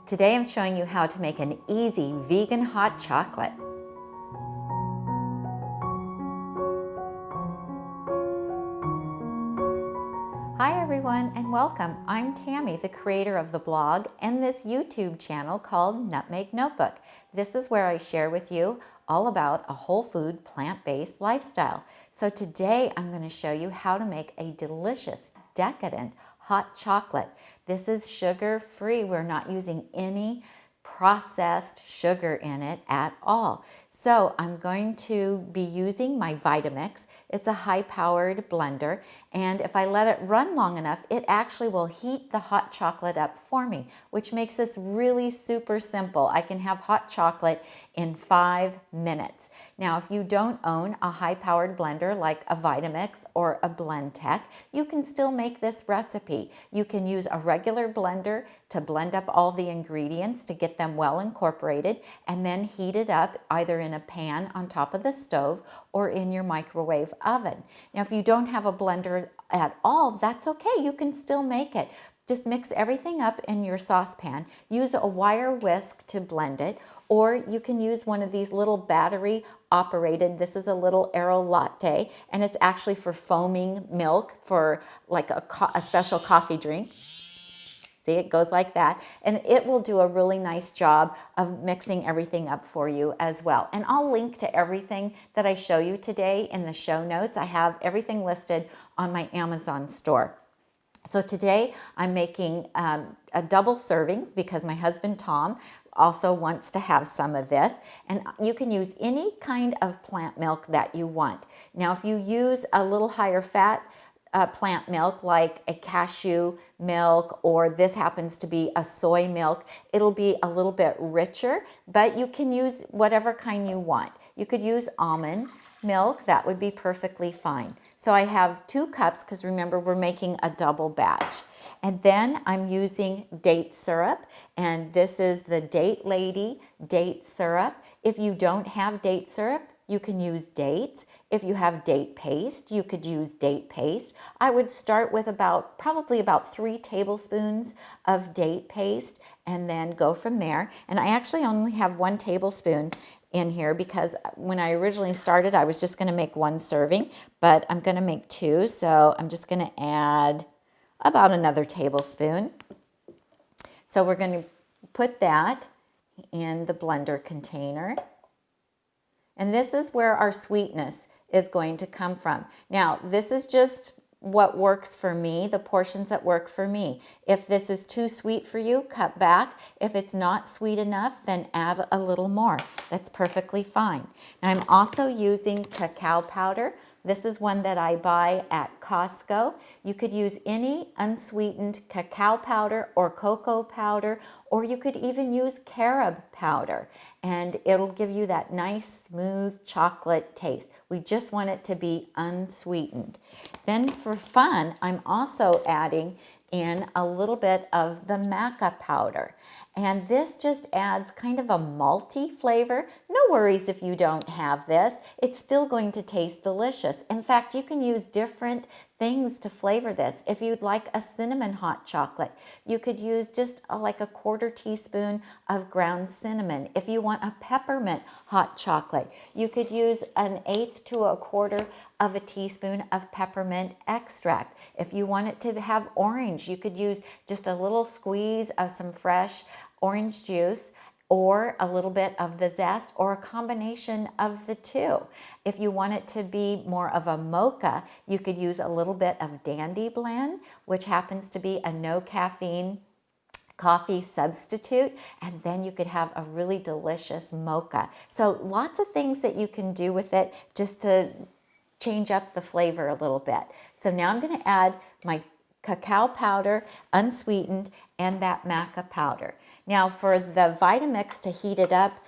Today I'm showing you how to make an easy vegan hot chocolate. Hi everyone and welcome. I'm Tammy, the creator of the blog and this YouTube channel called Nutmeg Notebook. This is where I share with you all about a whole food, plant-based lifestyle. So today I'm going to show you how to make a delicious, decadent hot chocolate. This is sugar-free. We're not using any processed sugar in it at all. So I'm going to be using my Vitamix. It's a high-powered blender, and if I let it run long enough, it actually will heat the hot chocolate up for me, which makes this really super simple. I can have hot chocolate in 5 minutes. Now, if you don't own a high-powered blender like a Vitamix or a Blendtec, you can still make this recipe. You can use a regular blender to blend up all the ingredients to get them well incorporated, and then heat it up either in a pan on top of the stove or in your microwave oven. Now, if you don't have a blender at all, that's okay. You can still make it. Just mix everything up in your saucepan. Use a wire whisk to blend it, or you can use one of these little battery operated, this is a little Aero Latte, and it's actually for foaming milk for like a special coffee drink. See, it goes like that, and it will do a really nice job of mixing everything up for you as well. And I'll link to everything that I show you today in the show notes. I have everything listed on my Amazon store. So today I'm making a double serving because my husband Tom also wants to have some of this, and you can use any kind of plant milk that you want. Now, if you use a little higher fat plant milk like a cashew milk, or this happens to be a soy milk, it'll be a little bit richer, but you can use whatever kind you want. You could use almond milk, that would be perfectly fine. So I have 2 cups because remember we're making a double batch. And then I'm using date syrup, and this is the Date Lady date syrup. If you don't have date syrup, you can use dates. If you have date paste, you could use date paste. I would start with probably about 3 tablespoons of date paste and then go from there. And I actually only have 1 tablespoon in here because when I originally started, I was just going to make 1 serving, but I'm going to make 2. So I'm just going to add about another tablespoon. So we're going to put that in the blender container. And this is where our sweetness is going to come from. Now, this is just what works for me, the portions that work for me. If this is too sweet for you, cut back. If it's not sweet enough, then add a little more. That's perfectly fine. Now, I'm also using cacao powder. This is one that I buy at Costco. You could use any unsweetened cacao powder or cocoa powder, or you could even use carob powder, and it'll give you that nice, smooth chocolate taste. We just want it to be unsweetened. Then for fun, I'm also adding in a little bit of the Maca powder. And this just adds kind of a malty flavor. No worries if you don't have this. It's still going to taste delicious. In fact, you can use different things to flavor this. If you'd like a cinnamon hot chocolate, you could use just like a 1/4 teaspoon of ground cinnamon. If you want a peppermint hot chocolate, you could use 1/8 to 1/4 of a teaspoon of peppermint extract. If you want it to have orange, you could use just a little squeeze of some fresh orange juice, or a little bit of the zest, or a combination of the 2. If you want it to be more of a mocha, you could use a little bit of Dandy Blend, which happens to be a no caffeine coffee substitute, and then you could have a really delicious mocha. So lots of things that you can do with it just to change up the flavor a little bit. So now I'm going to add my cacao powder, unsweetened, and that Maca powder. Now for the Vitamix to heat it up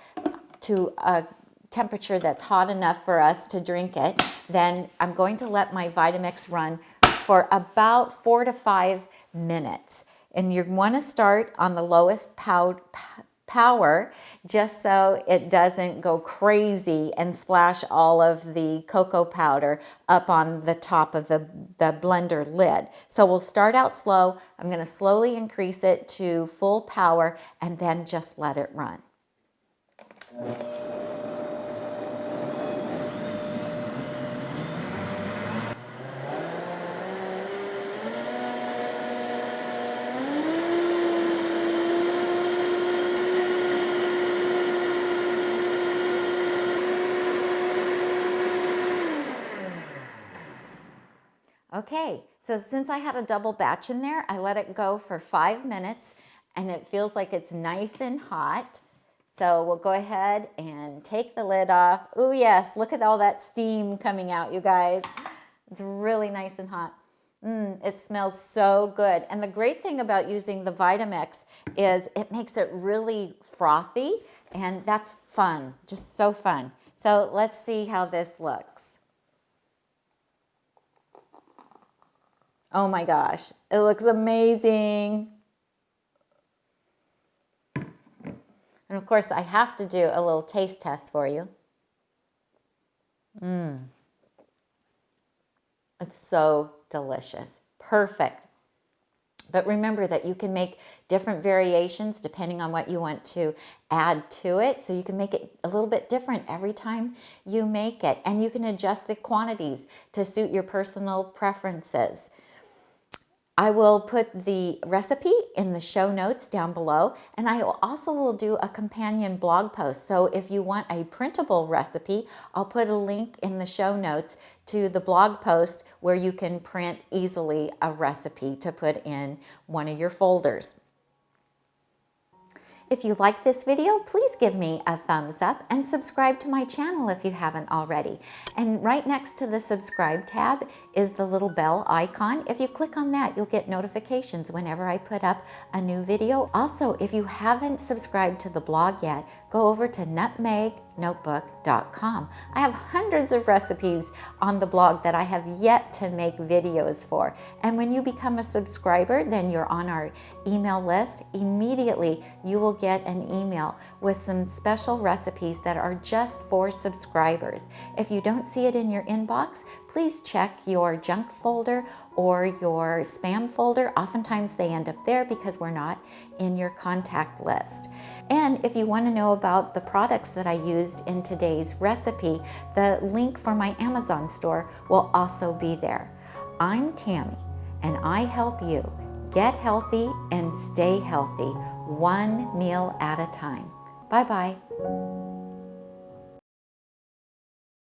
to a temperature that's hot enough for us to drink it, then I'm going to let my Vitamix run for about 4 to 5 minutes. And you want to start on the lowest power power just so it doesn't go crazy and splash all of the cocoa powder up on the top of the blender lid. So we'll start out slow. I'm going to slowly increase it to full power and then just let it run. Okay, so since I had a double batch in there, I let it go for 5 minutes and it feels like it's nice and hot. So we'll go ahead and take the lid off. Oh yes, look at all that steam coming out, you guys. It's really nice and hot. It smells so good. And the great thing about using the Vitamix is it makes it really frothy, and that's fun, just so fun. So let's see how this looks. Oh my gosh, it looks amazing. And of course, I have to do a little taste test for you. It's so delicious, perfect. But remember that you can make different variations depending on what you want to add to it. So you can make it a little bit different every time you make it. And you can adjust the quantities to suit your personal preferences. I will put the recipe in the show notes down below, and I also will do a companion blog post. So if you want a printable recipe, I'll put a link in the show notes to the blog post where you can print easily a recipe to put in one of your folders. If you like this video, please give me a thumbs up and subscribe to my channel if you haven't already. And right next to the subscribe tab is the little bell icon. If you click on that, you'll get notifications whenever I put up a new video. Also, if you haven't subscribed to the blog yet, go over to nutmegnotebook.com. I have hundreds of recipes on the blog that I have yet to make videos for. And when you become a subscriber, then you're on our email list. Immediately, you will get an email with some special recipes that are just for subscribers. If you don't see it in your inbox, please check your junk folder or your spam folder. Oftentimes they end up there because we're not in your contact list. And if you want to know about the products that I used in today's recipe, the link for my Amazon store will also be there. I'm Tami, and I help you get healthy and stay healthy, one meal at a time. Bye-bye.